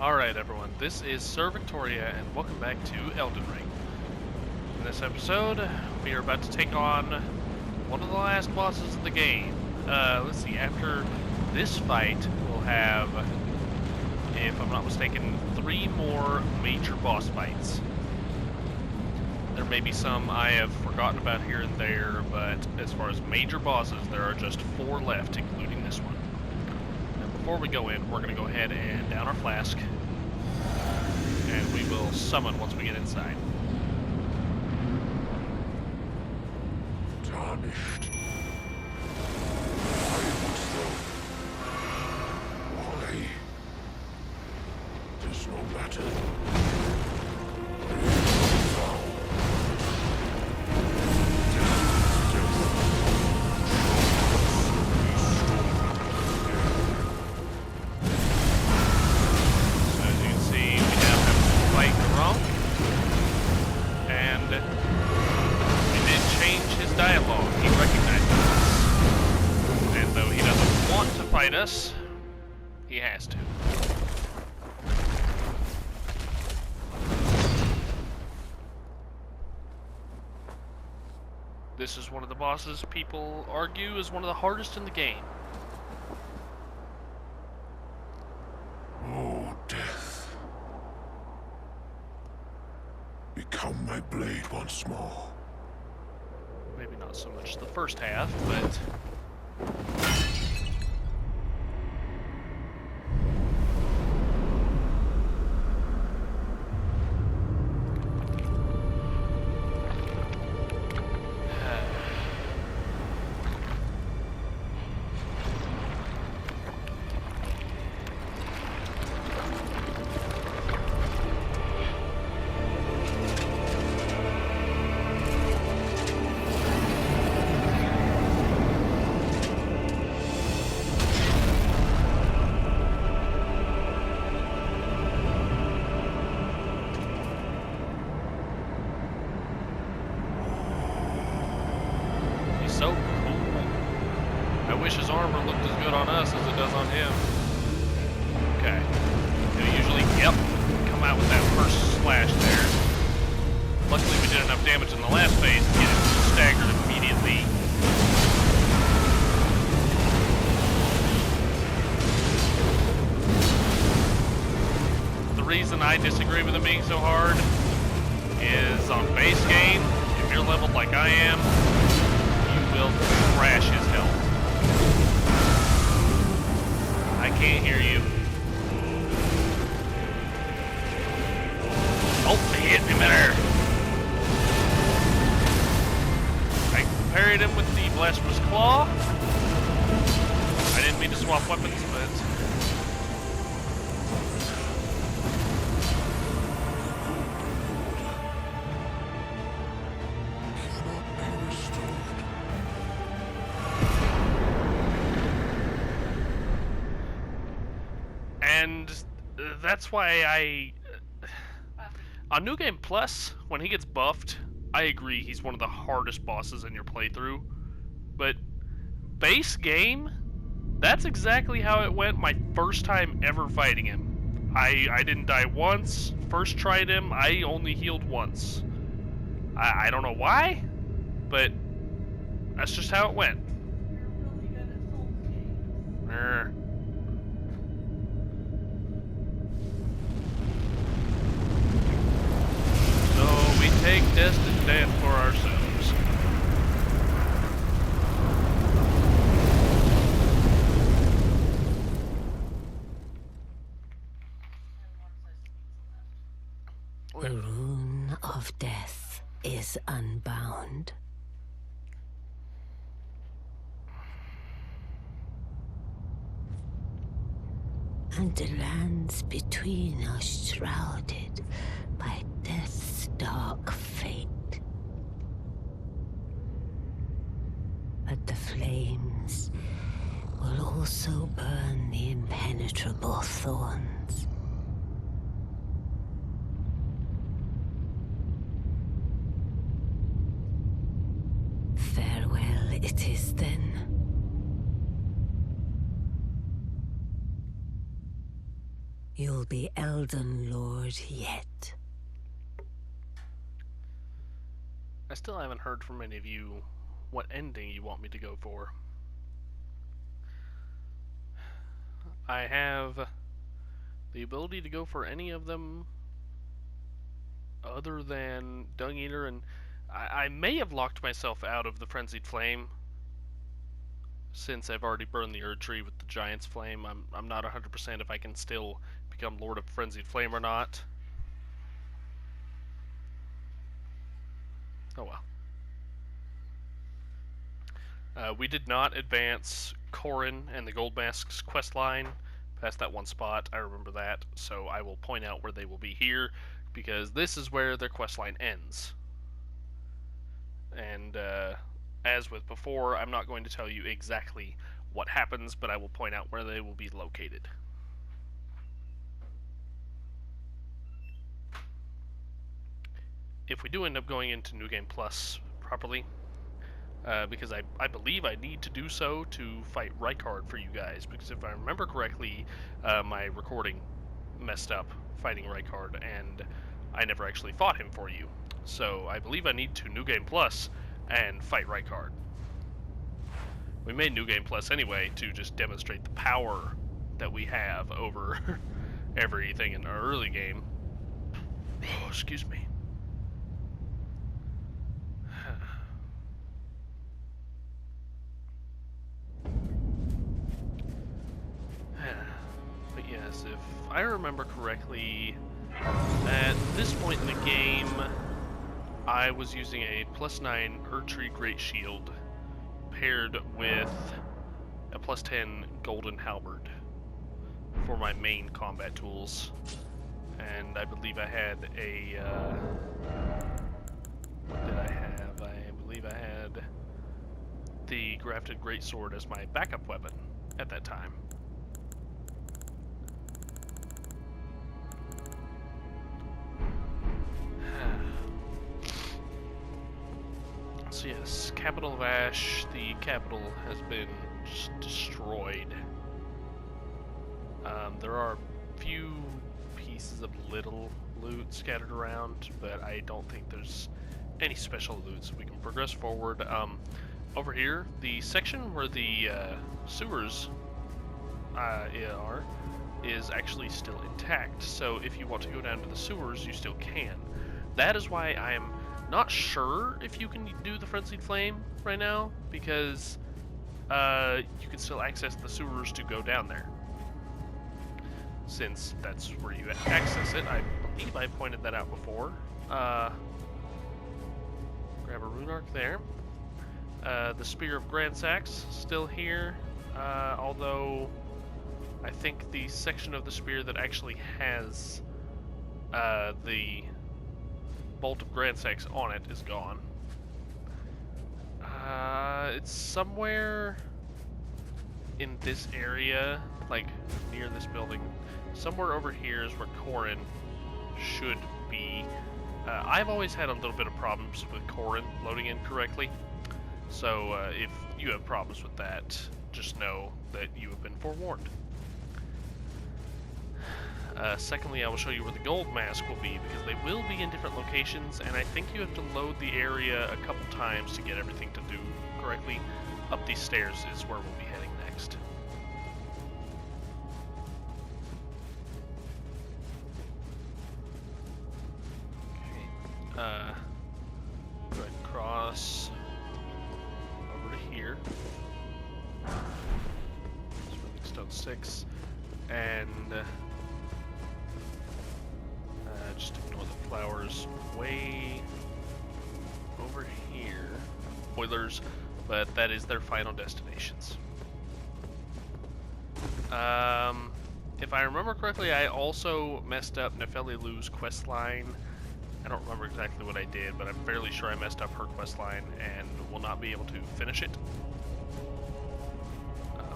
Alright everyone, this is Sir Victoria and welcome back to Elden Ring. In this episode, we are about to take on one of the last bosses of the game. Let's see, after this fight, we'll have, if I'm not mistaken, 3 more major boss fights. There may be some I have forgotten about here and there, but as far as major bosses, there are just 4 left, including this one. Before we go in, we're going to go ahead and down our flask, and we will summon once we get inside. Tarnished. Why wouldst thou? Why? 'Tis no matter. Us, he has to. This is one of the bosses people argue is one of the hardest in the game. Oh, death. Become my blade once more. Maybe not so much the first half, but so cool. I wish his armor looked as good on us as it does on him. Okay. He'll usually, come out with that first slash there. Luckily we did enough damage in the last phase to get him staggered immediately. The reason I disagree with him being so hard is on base game, if you're leveled like I am, will crash his health. I can't hear you. Oh, he hit me better. I parried him with the Blasphemous Claw. I didn't mean to swap weapons, but and that's why on New Game Plus, when he gets buffed, I agree he's one of the hardest bosses in your playthrough. But base game, that's exactly how it went my first time ever fighting him. I didn't die once. First tried him, I only healed once. I don't know why, but that's just how it went. You're really good at Souls games. So we take destined death for ourselves. The rune of death is unbound. And the lands between are shrouded by death's dark fate. But the flames will also burn the impenetrable thorns. Farewell it is then. You'll be Elden Lord yet. I still haven't heard from any of you what ending you want me to go for. I have the ability to go for any of them other than Dung Eater, and I may have locked myself out of the Frenzied Flame since I've already burned the Erd Tree with the Giant's Flame. I'm not 100% if I can still become Lord of Frenzied Flame or not. Oh well. We did not advance Corrin and the Gold Mask's quest line past that one spot. I remember that, so I will point out where they will be here, because this is where their quest line ends. And as with before, I'm not going to tell you exactly what happens, but I will point out where they will be located. If we do end up going into New Game Plus properly, because I believe I need to do so to fight Rykard for you guys, because if I remember correctly, my recording messed up fighting Rykard, and I never actually fought him for you. So I believe I need to New Game Plus and fight Rykard. We made New Game Plus anyway to just demonstrate the power that we have over everything in our early game. Oh, excuse me. But yes, if I remember correctly, at this point in the game, I was using a +9 Erdtree Great Shield paired with a +10 Golden Halberd for my main combat tools. And I believe I had a, what did I have? I believe I had the Grafted Greatsword as my backup weapon at that time. So yes, Capital of Ash, the capital has been just destroyed. There are a few pieces of little loot scattered around, but I don't think there's any special loot, so we can progress forward. Over here, the section where the sewers are is actually still intact, so if you want to go down to the sewers, you still can. That is why I am not sure if you can do the Frenzied Flame right now, because you can still access the sewers to go down there. Since that's where you access it, I believe I pointed that out before. Grab a rune arc there. The Spear of Grandsax still here, although I think the section of the spear that actually has the Bolt of Grandsax on it is gone. It's somewhere in this area, like near this building. Somewhere over here is where Corrin should be. I've always had a little bit of problems with Corrin loading in correctly, so if you have problems with that, just know that you have been forewarned. Secondly, I will show you where the gold mask will be, because they will be in different locations, and I think you have to load the area a couple times to get everything to do correctly. Up these stairs is where we'll be heading next. Okay. Go ahead and cross over to here. Swimming Stone 6, and just ignore the flowers way over here. Spoilers, but that is their final destinations. If I remember correctly, I also messed up Nefeli Lu's quest line. I don't remember exactly what I did, but I'm fairly sure I messed up her quest line and will not be able to finish it.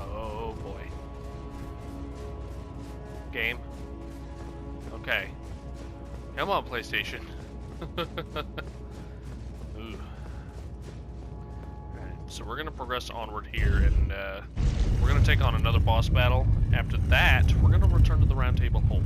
Oh boy. Game. Okay. Come on, PlayStation. Ooh. Alright, so we're going to progress onward here, and we're going to take on another boss battle. After that, we're going to return to the Round Table Hold.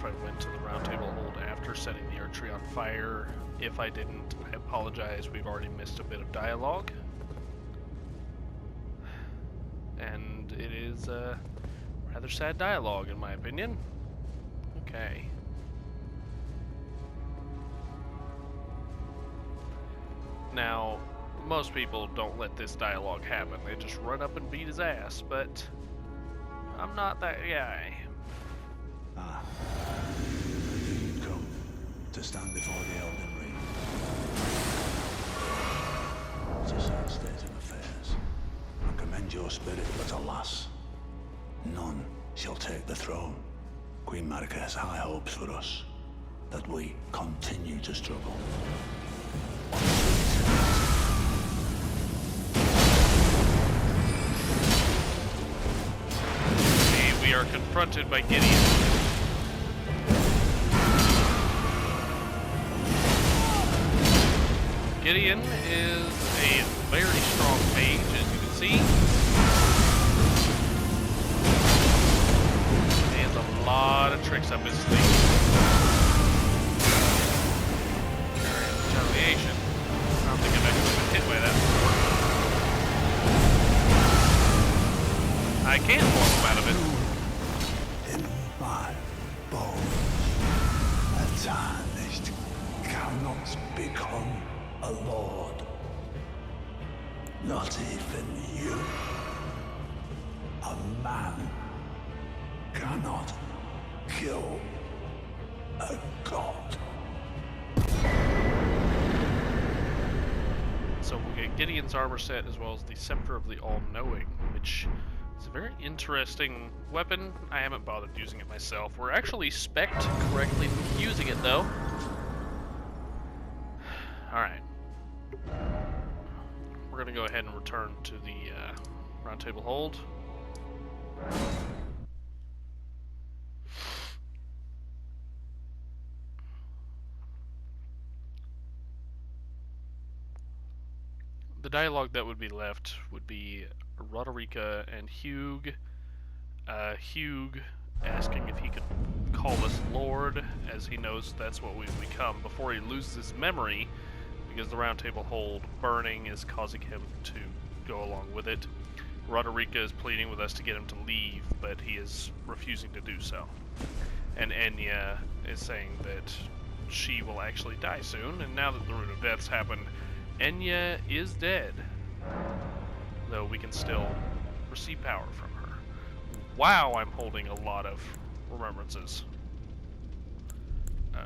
if I went to the round table hold after setting the archery on fire. If I didn't, I apologize. We've already missed a bit of dialogue. And it is rather sad dialogue, in my opinion. Okay. Now, most people don't let this dialogue happen. They just run up and beat his ass, but I'm not that guy. Ah, you'd come to stand before the Elden Ring. It's a sad state of affairs. I commend your spirit, but alas, none shall take the throne. Queen Marika has high hopes for us, that we continue to struggle. We are confronted by Gideon. Gideon is a very strong mage, as you can see. He has a lot of tricks up his sleeve. Retaliation. I don't think I've actually been hit by that before. I can pull him out of it. In my bones, a tarnished cannot become a lord. Not even you. A man cannot kill a god. So we get Gideon's armor set as well as the Scepter of the All-Knowing, which is a very interesting weapon. I haven't bothered using it myself. We're actually spec'd correctly using it though. Alright. We're gonna go ahead and return to the round table hold. The dialogue that would be left would be Roderica and Hugh. Hugh asking if he could call us Lord, as he knows that's what we've become, before he loses his memory, because the round table hold burning is causing him to go along with it. Roderica is pleading with us to get him to leave, but he is refusing to do so. And Enya is saying that she will actually die soon, and now that the Rune of Death's happened, Enya is dead, though we can still receive power from her. Wow, I'm holding a lot of remembrances.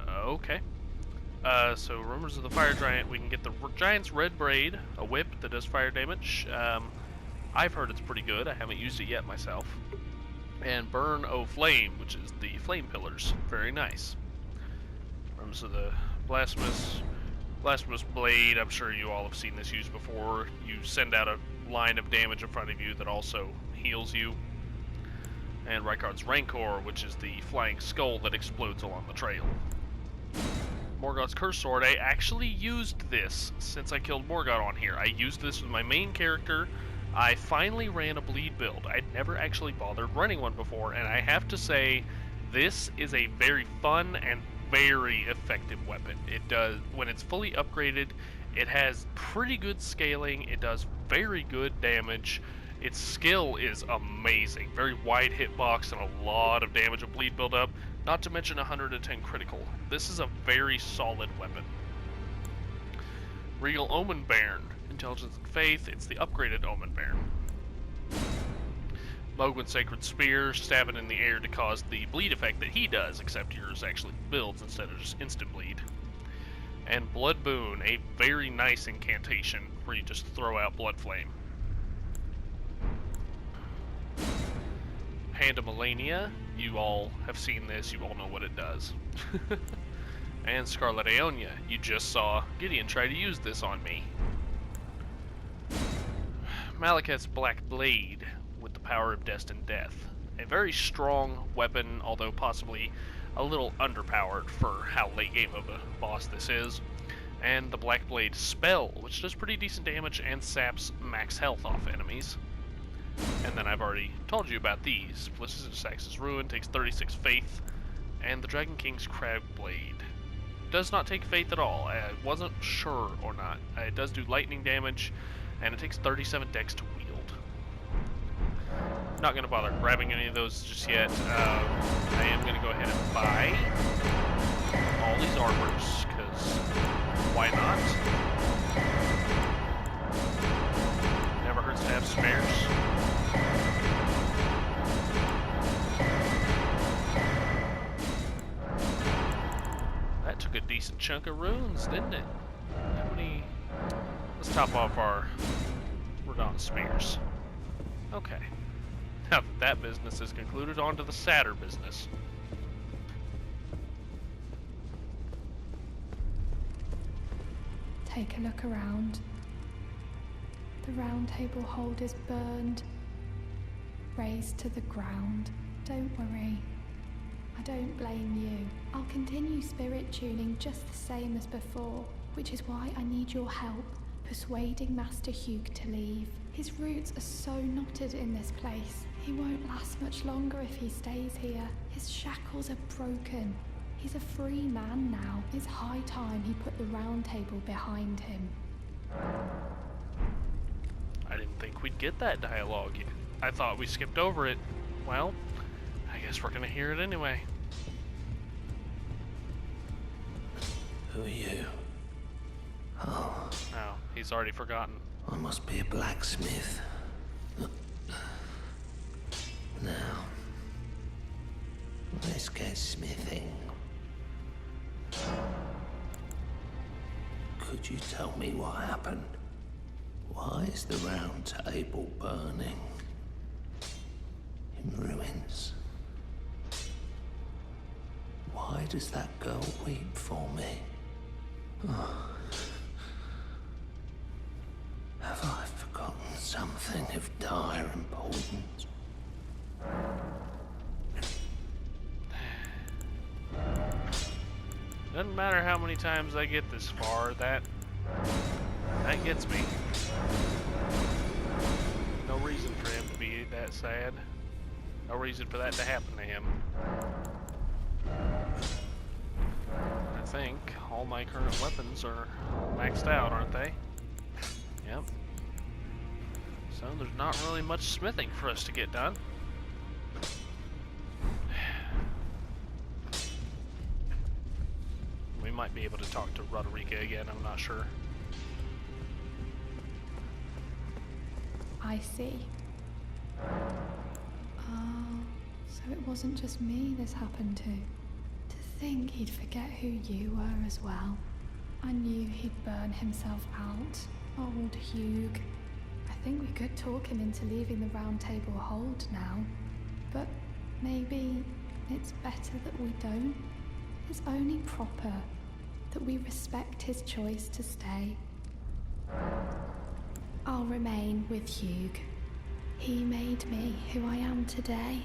Okay. So Rumors of the Fire Giant, we can get the Giant's Red Braid, a whip that does fire damage. I've heard it's pretty good. I haven't used it yet myself. And Burn O Flame, which is the flame pillars. Very nice. Rumors of the Blasphemous Blade, I'm sure you all have seen this used before. You send out a line of damage in front of you that also heals you. And Rykard's Rancor, which is the flying skull that explodes along the trail. Morgoth's Curse Sword, I actually used this since I killed Morgoth on here. I used this with my main character. I finally ran a bleed build. I'd never actually bothered running one before, and I have to say, this is a very fun and very effective weapon. It does, when it's fully upgraded, it has pretty good scaling, it does very good damage, its skill is amazing, very wide hitbox and a lot of damage and bleed build up, not to mention 110 critical. This is a very solid weapon. Regal Omen Bairn, Intelligence and Faith, it's the upgraded Omen Bairn. Mogwin's Sacred Spear, stab it in the air to cause the bleed effect that he does, except yours actually builds instead of just instant bleed. And Blood Boon, a very nice incantation where you just throw out Blood Flame. Hand of Melania, you all have seen this, you all know what it does. And Scarlet Aeonia, you just saw Gideon try to use this on me. Malekith's Black Blade, with the power of destined death. A very strong weapon, although possibly a little underpowered for how late game of a boss this is. And the Black Blade spell, which does pretty decent damage and saps max health off enemies. And then I've already told you about these. Sax's Ruin takes 36 faith, and the Dragon King's Crab Blade. Does not take faith at all. I wasn't sure or not. It does do lightning damage, and it takes 37 dex to wield. Not going to bother grabbing any of those just yet. I am going to go ahead and buy all these armors, because why not? Never hurts to have spares. That took a decent chunk of runes, didn't it? How many? Let's top off our Radon spears. Okay. Now that business is concluded, on to the sadder business. Take a look around. The round table hold is burned, razed to the ground. Don't worry. I don't blame you. I'll continue spirit tuning just the same as before, which is why I need your help persuading Master Hugh to leave. His roots are so knotted in this place. He won't last much longer if he stays here. His shackles are broken. He's a free man now. It's high time he put the round table behind him. I didn't think we'd get that dialogue yet. I thought we skipped over it. Well, I guess we're gonna hear it anyway. Who are you? Oh, Oh, he's already forgotten. I must be a blacksmith. Now, let's get smithing. Could you tell me what happened? Why is the round table burning? In ruins? Why does that girl weep for me? Oh. Have I forgotten something of dire importance? Doesn't matter how many times I get this far, that gets me. No reason for him to be that sad. No reason for that to happen to him. I think all my current weapons are maxed out, aren't they? Yep. So there's not really much smithing for us to get done. We might be able to talk to Roderica again, I'm not sure. I see. Oh, so it wasn't just me this happened to. To think he'd forget who you were as well. I knew he'd burn himself out. Old Hugh. I think we could talk him into leaving the round table hold now. But maybe it's better that we don't. It's only proper that we respect his choice to stay. I'll remain with Hugh. He made me who I am today.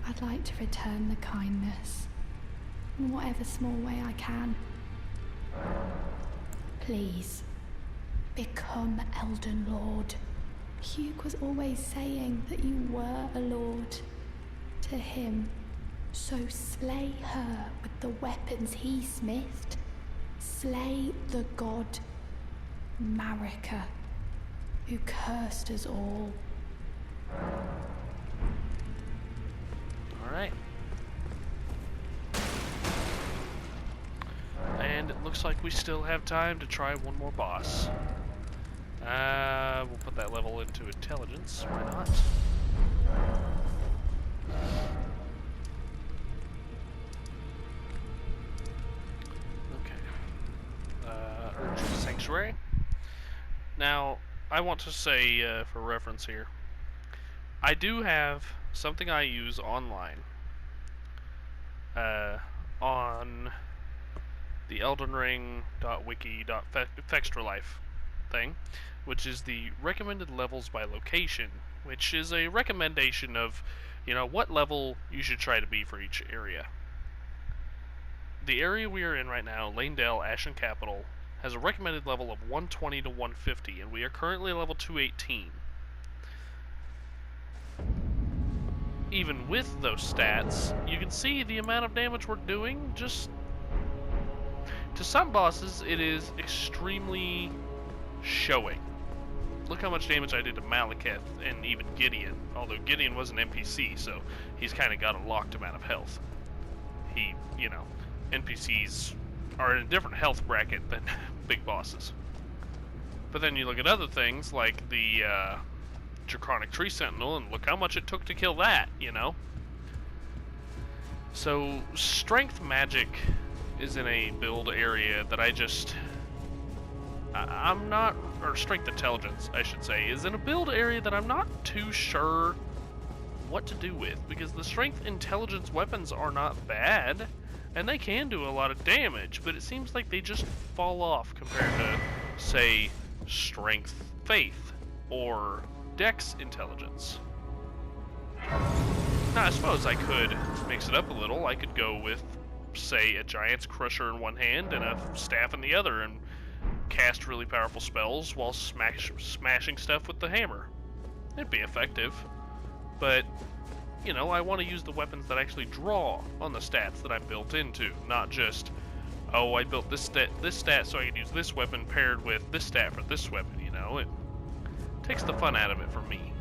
I'd like to return the kindness in whatever small way I can. Please, become Elden Lord. Hugh was always saying that you were a lord to him. So slay her with the weapons he smithed. Slay the god Marika, who cursed us all. Alright. And it looks like we still have time to try one more boss. We'll put that level into intelligence, why not? Urge of Sanctuary. Now, I want to say, for reference here, I do have something I use online on the Elden Ring.wiki.fextralife thing, which is the recommended levels by location, which is a recommendation of, you know, what level you should try to be for each area. The area we are in right now, Lanedale Ashen Capital, has a recommended level of 120 to 150, and we are currently level 218. even with those stats, you can see the amount of damage we're doing. Just to some bosses, it is extremely showing. Look how much damage I did to Malekith and even Gideon. Although Gideon was an NPC, so he's kind of got a locked amount of health. He, you know, NPCs are in a different health bracket than big bosses. But then you look at other things like the Draconic Tree Sentinel, and look how much it took to kill that, you know? So, strength magic is in a build area that I'm not, or strength intelligence, I should say, is in a build area that I'm not too sure what to do with, because the strength intelligence weapons are not bad, and they can do a lot of damage, but it seems like they just fall off compared to, say, strength faith, or dex intelligence. Now, I suppose I could mix it up a little. I could go with, say, a giant's crusher in one hand and a staff in the other, and cast really powerful spells while smashing stuff with the hammer. It'd be effective, but, you know, I want to use the weapons that actually draw on the stats that I'm built into, not just, oh, I built this stat so I can use this weapon paired with this stat for this weapon, you know? It takes the fun out of it for me.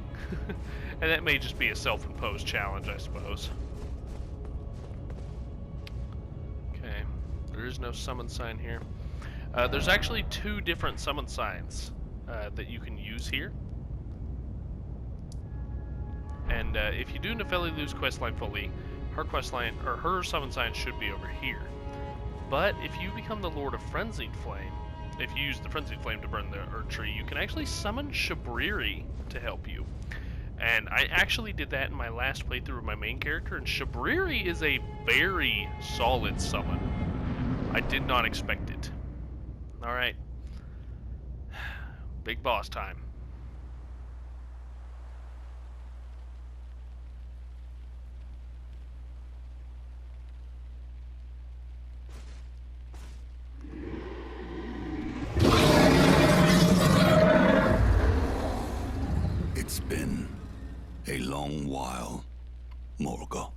And that may just be a self-imposed challenge, I suppose. Okay, there is no summon sign here. There's actually 2 different summon signs that you can use here. And if you do Nefeli lose questline fully, her questline, or her summon sign should be over here. But if you become the Lord of Frenzied Flame, if you use the Frenzied Flame to burn the Erd Tree, you can actually summon Shabriri to help you. And I actually did that in my last playthrough of my main character, and Shabriri is a very solid summon. I did not expect it. Alright. Big boss time. It's been a long while, Morgoth.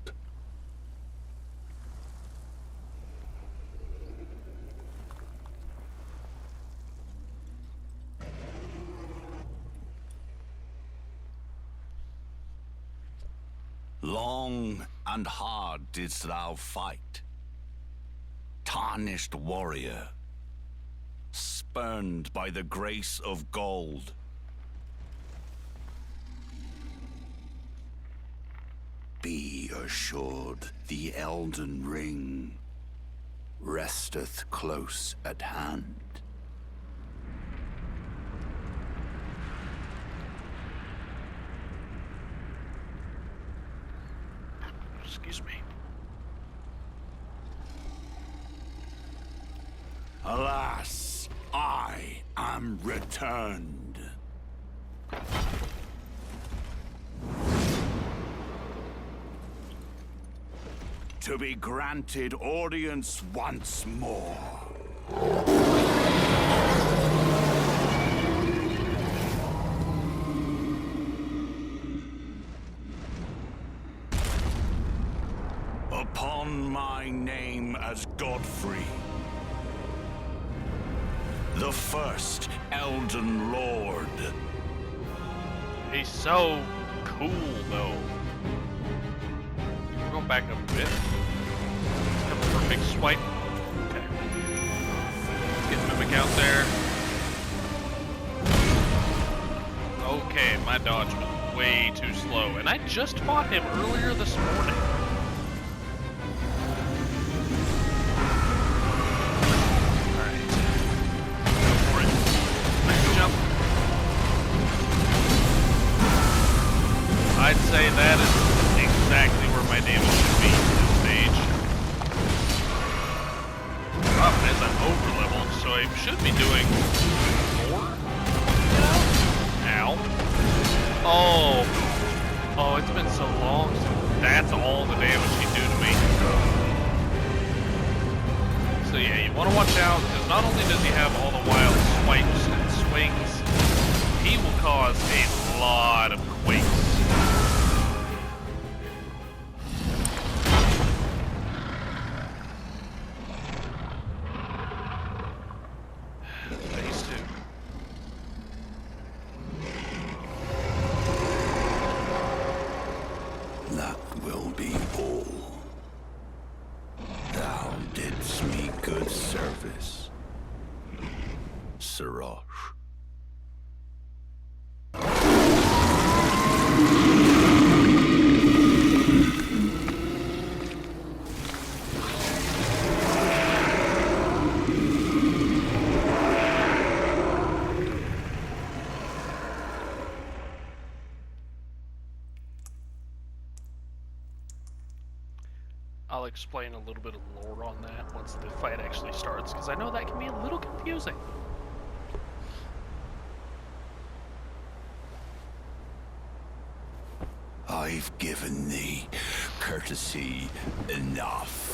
Long and hard didst thou fight, tarnished warrior, spurned by the grace of gold. Be assured, the Elden Ring resteth close at hand. Excuse me. Alas, I am returned. To be granted audience once more. Upon my name as Godfrey, the first Elden Lord. He's so cool, though. We're going back up a bit. Let's come for a big swipe. Okay. Let's get Mimic out there. Okay, my dodge was way too slow. And I just fought him earlier this morning. Alright. Go for it. Nice jump. I'd say that is exactly where my damage should be at this stage. Problem is I'm over leveled, so I should be doing more. Ow. Oh, it's been so long. That's all the damage he do to me. So yeah, you want to watch out, because not only does he have all the wild swipes and swings, he will cause a lot of quakes. good service. Siraj. I'll explain a little bit of lore on that once the fight actually starts, because I know that can be a little confusing. I've given thee courtesy enough.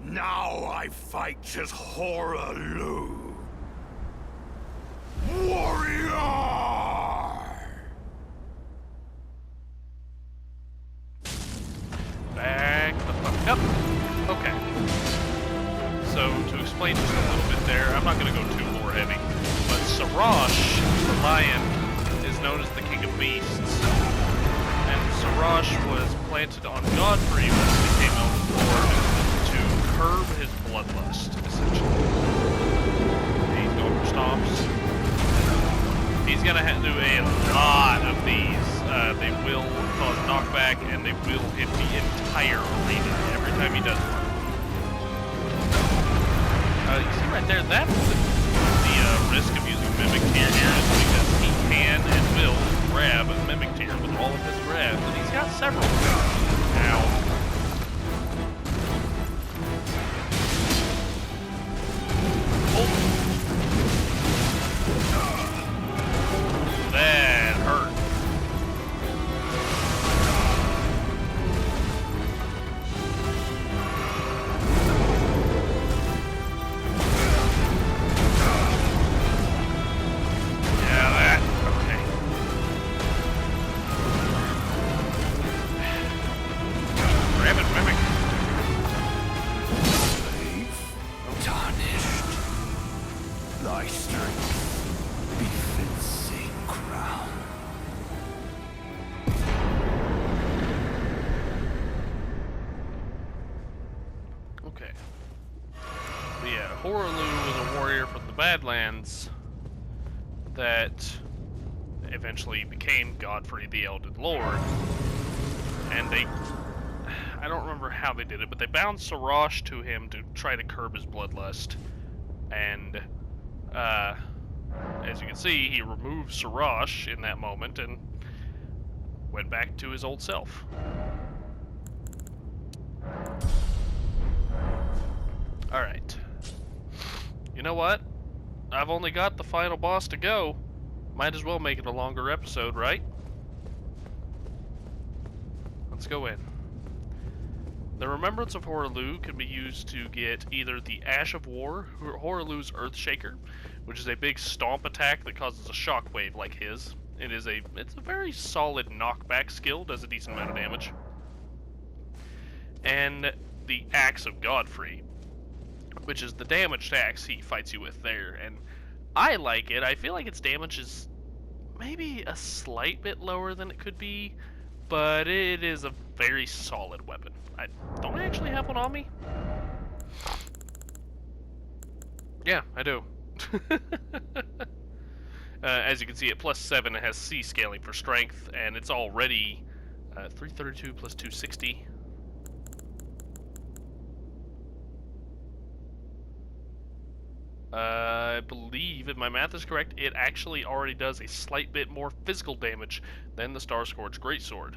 Now I fight as Horalu. Warrior! Back the fuck up. Okay. So, to explain just a little bit there, I'm not going to go too lore heavy, but Siraj, the lion, is known as the king of beasts. And Siraj was planted on Godfrey when he became Elden Lord to curb his bloodlust, essentially. He's going for stomps. He's going to do a lot of these. They will cause knockback, and they will hit the entire arena every time he does one. You see right there, that's the risk of using Mimic Tear here is because he can and will grab Mimic Tear with all of his grabs, and he's got several. Ow. That hurt. Yeah, that. Okay. Grab it, Mimic. Slave, tarnished. Thy strength befits same crown. Okay. But yeah, Horalu was a warrior from the Badlands that eventually became Godfrey the Elden Lord. And I don't remember how they did it, but they bound Siraj to him to try to curb his bloodlust. And, as you can see, he removed Siraj in that moment and went back to his old self. Alright. You know what? I've only got the final boss to go. Might as well make it a longer episode, right? Let's go in. The Remembrance of Horalu can be used to get either the Ash of War, Horalu's Earthshaker, which is a big stomp attack that causes a shockwave like his. It's a very solid knockback skill, does a decent amount of damage. And the Axe of Godfrey, which is the damaged axe he fights you with there. And I like it. I feel like its damage is maybe a slight bit lower than it could be, but it is a very solid weapon. Don't I actually have one on me? Yeah, I do. As you can see, at +7, it has C scaling for strength, and it's already 332 plus 260. I believe, if my math is correct, it actually already does a slight bit more physical damage than the Star Scourge Greatsword.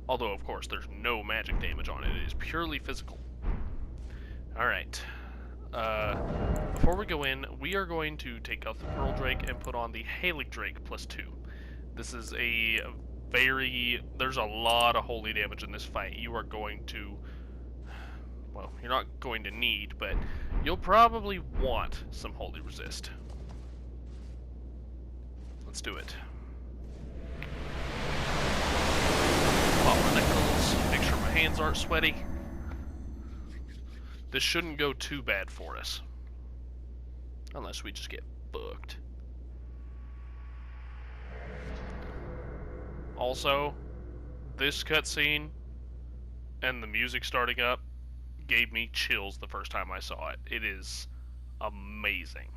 Although, of course, there's no magic damage on it. It is purely physical. Alright. Before we go in, we are going to take out the Pearl Drake and put on the Halig Drake +2. This is a there's a lot of holy damage in this fight. You are going to... Well, you're not going to need, but you'll probably want some holy resist. Let's do it. Oh, hands aren't sweaty. This shouldn't go too bad for us. Unless we just get booked. Also, this cutscene and the music starting up gave me chills the first time I saw it. It is amazing.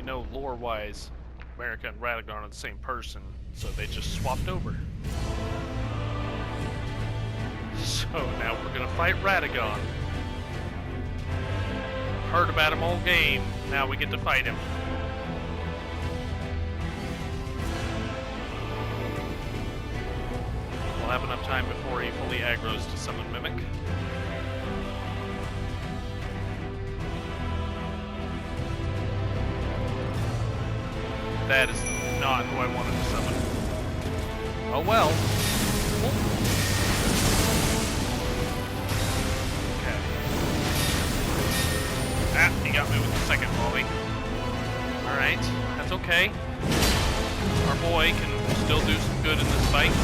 know lore-wise, America and Radagon are the same person, so they just swapped over. So now we're gonna fight Radagon. Heard about him all game, now we get to fight him. We'll have enough time before he fully aggroes to summon Mimic. That is not who I wanted to summon. Oh well. Okay. Ah, he got me with the second volley. Alright, that's okay. Our boy can still do some good in this fight.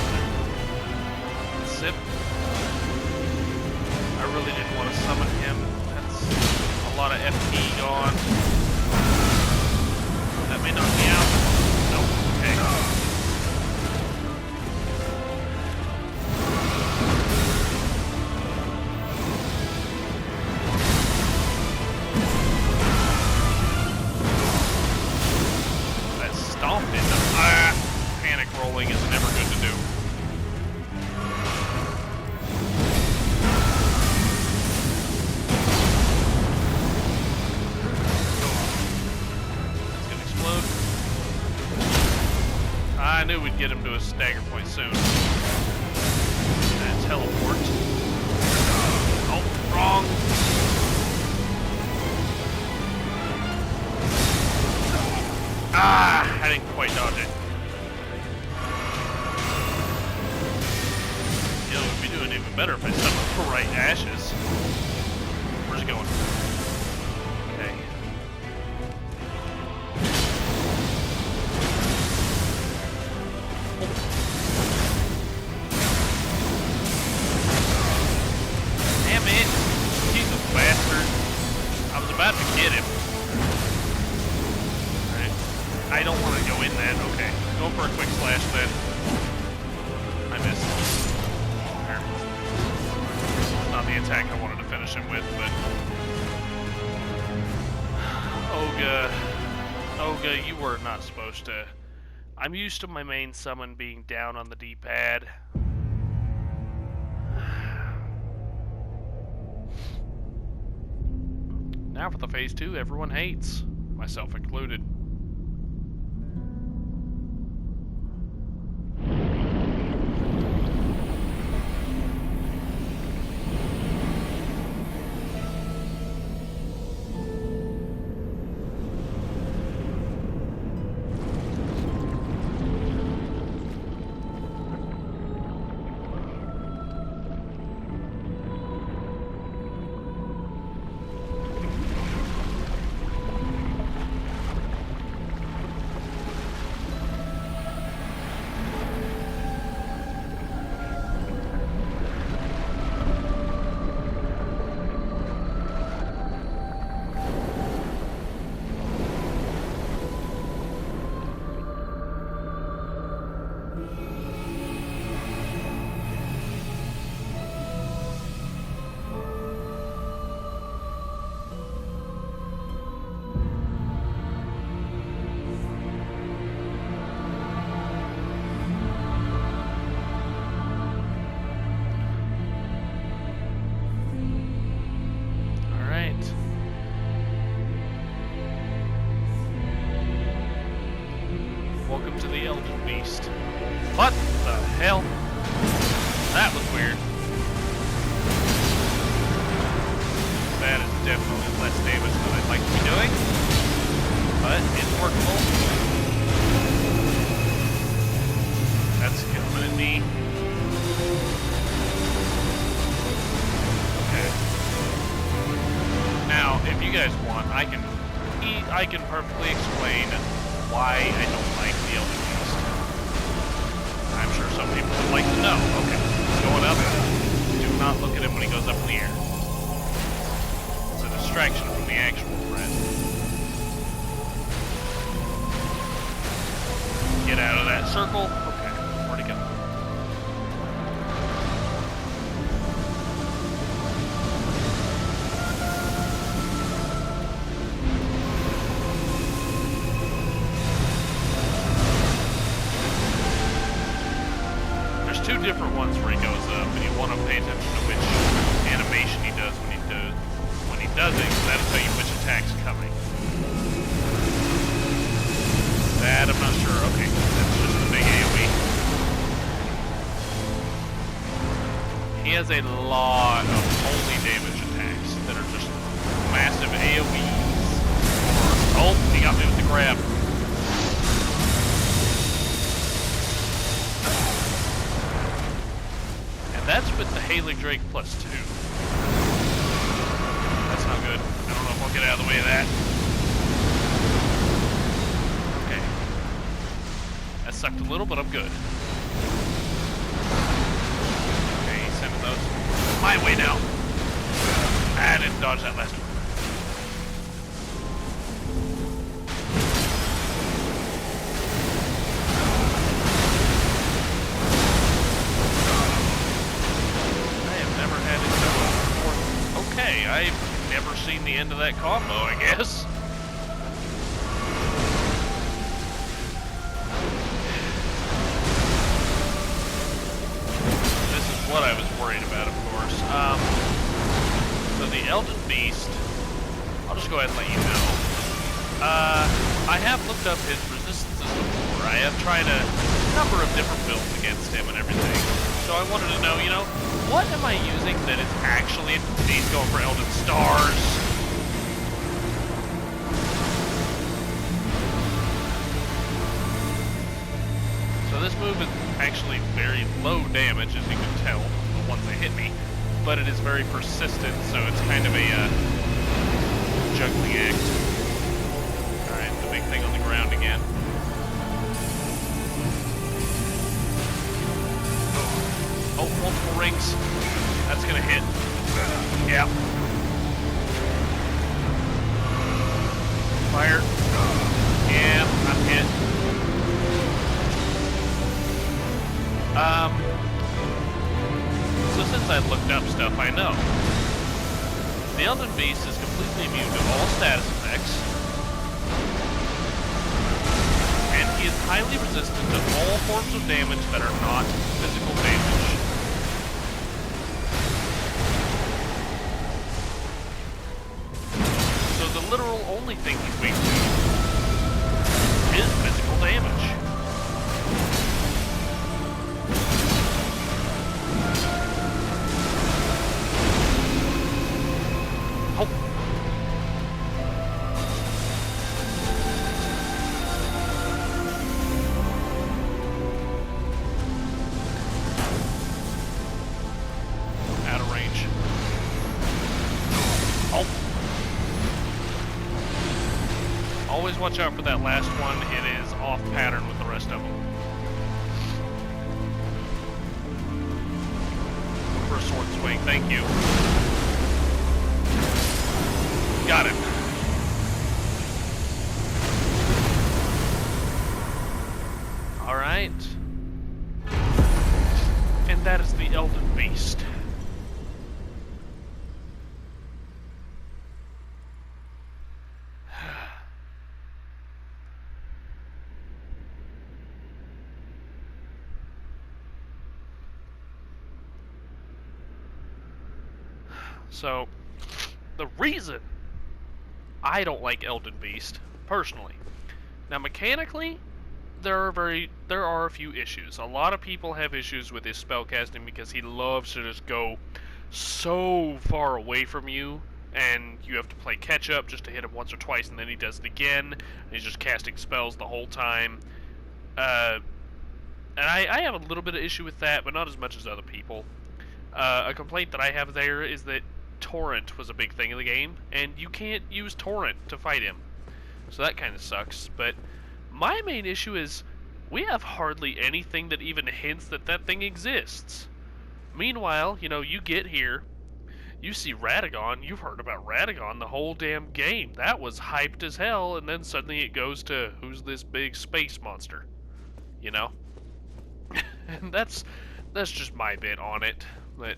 Sip. I really didn't want to summon him. That's a lot of FP gone. That may knock me out. Nope. Okay. That stomp into panic rolling is never good to do. I knew we'd get him to a stagger point soon. And teleport. Oh, wrong. Ah, I didn't quite dodge it. You know, it would be doing even better if I summoned the right ashes. Where's he going? Okay. About to get him. Right. I don't want to go in that. Okay. Go for a quick slash then. I missed. There. Not the attack I wanted to finish him with, but... Olga, you were not supposed to... I'm used to my main summon being down on the D-pad. Now for the phase 2 everyone hates, myself included. to the Elden Beast. What the hell? That was weird. That is definitely less damage than I'd like to be doing, but it's workable. That's coming at me. Okay. Now, if you guys want, I can perfectly explain why I don't like the Elden Beast. I'm sure some people would like to know. Okay, he's going up. Do not look at him when he goes up in the air. It's a distraction from the actual threat. Get out of that circle. Okay, where'd he go? There's two different ones where he goes up, and you want to pay attention to which animation he does when he does it, because that'll tell you which attack's coming. That I'm not sure. Okay, that's just a big AoE. He has a lot of holy damage attacks that are just massive AoEs. Oh, he got me with the grab. And that's with the Haley Drake +2. That's not good. I don't know if I'll get out of the way of that. Okay. That sucked a little, but I'm good. Okay, he's sending those my way now. I didn't dodge that last one. Okay, I've never seen the end of that combo, I guess. This is what I was worried about, of course. So the Elden Beast, I'll just go ahead and let you know. I have looked up his resistances before. I have tried a number of different builds against him and everything. So I wanted to know, you know, what am I using that is actually, he's going for Elden Stars. So this move is actually very low damage, as you can tell, once they hit me. But it is very persistent, so it's kind of a juggling act. Alright, the big thing on the ground again. Oh, multiple rings. That's gonna hit. Yeah. Fire. Yeah, I'm hit. So since I've looked up stuff, I know. The Elden Beast is completely immune to all status effects. And he is highly resistant to all forms of damage that are not physical damage. So the literal only thing he's weak to is physical damage. Oh. Out of range. Oh. Always watch out for that last one. It is off pattern with the rest of them. For a sword swing, thank you. Got it. Alright. And that is the Elden Beast. So, the reason I don't like Elden Beast, personally, now mechanically, there are a few issues. A lot of people have issues with his spellcasting because he loves to just go so far away from you, and you have to play catch up just to hit him once or twice, and then he does it again, and he's just casting spells the whole time. And I have a little bit of issue with that, but not as much as other people. A complaint that I have there is that Torrent was a big thing in the game, and you can't use Torrent to fight him. So that kind of sucks, but my main issue is we have hardly anything that even hints that that thing exists. Meanwhile, you know, you get here, you see Radagon, you've heard about Radagon the whole damn game. That was hyped as hell, and then suddenly it goes to, who's this big space monster? You know? And that's just my bit on it. But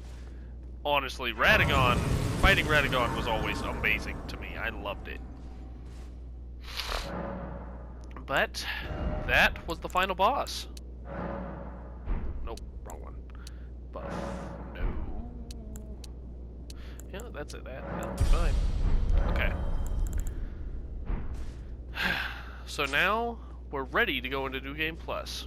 honestly, fighting Radagon was always amazing to me. I loved it. But that was the final boss. Nope, wrong one. Buff. No. Yeah, that's it. That'll be fine. Okay. So now we're ready to go into New Game Plus.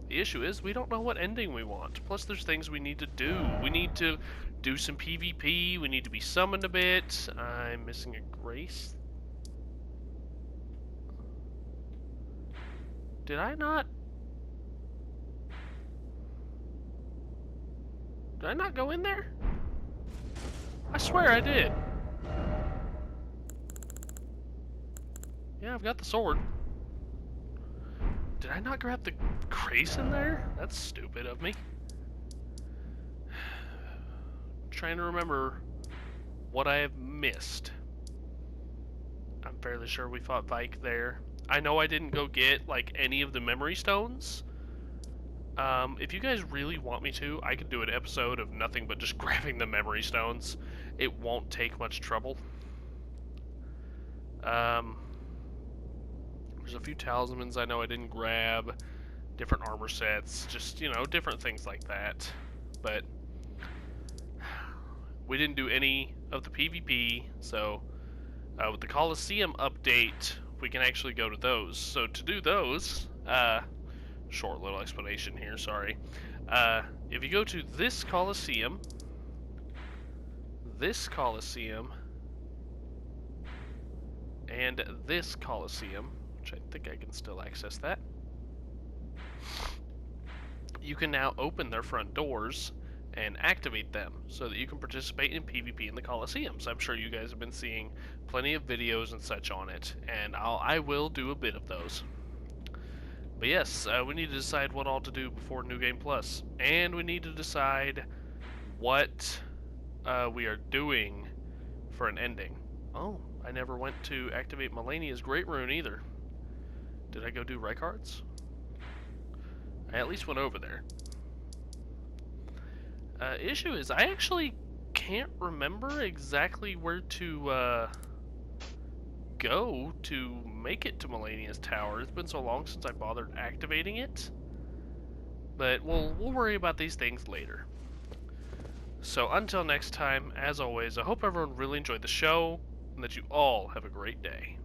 The issue is we don't know what ending we want. Plus there's things we need to do. We need to do some PvP. We need to be summoned a bit. I'm missing a grace. Did I not go in there? I swear I did. Yeah, I've got the sword. Did I not grab the grace in there? That's stupid of me. I'm trying to remember what I have missed. I'm fairly sure we fought Vike there. I know I didn't go get, like, any of the memory stones. If you guys really want me to, I could do an episode of nothing but just grabbing the memory stones. It won't take much trouble. There's a few talismans I know I didn't grab. Different armor sets. Just, you know, different things like that. But we didn't do any of the PvP, so with the Coliseum update, we can actually go to those. So to do those, short little explanation here, sorry. If you go to this Coliseum, and this Coliseum, which I think I can still access that, you can now open their front doors and activate them so that you can participate in PvP in the Coliseums. I'm sure you guys have been seeing plenty of videos and such on it, and I will do a bit of those. But yes, we need to decide what all to do before New Game Plus, and we need to decide what we are doing for an ending. Oh, I never went to activate Melania's Great Rune either. Did I go do Reichardt's? I at least went over there. Issue is, I actually can't remember exactly where to go to make it to Melania's Tower. It's been so long since I bothered activating it. But we'll worry about these things later. So until next time, as always, I hope everyone really enjoyed the show, and that you all have a great day.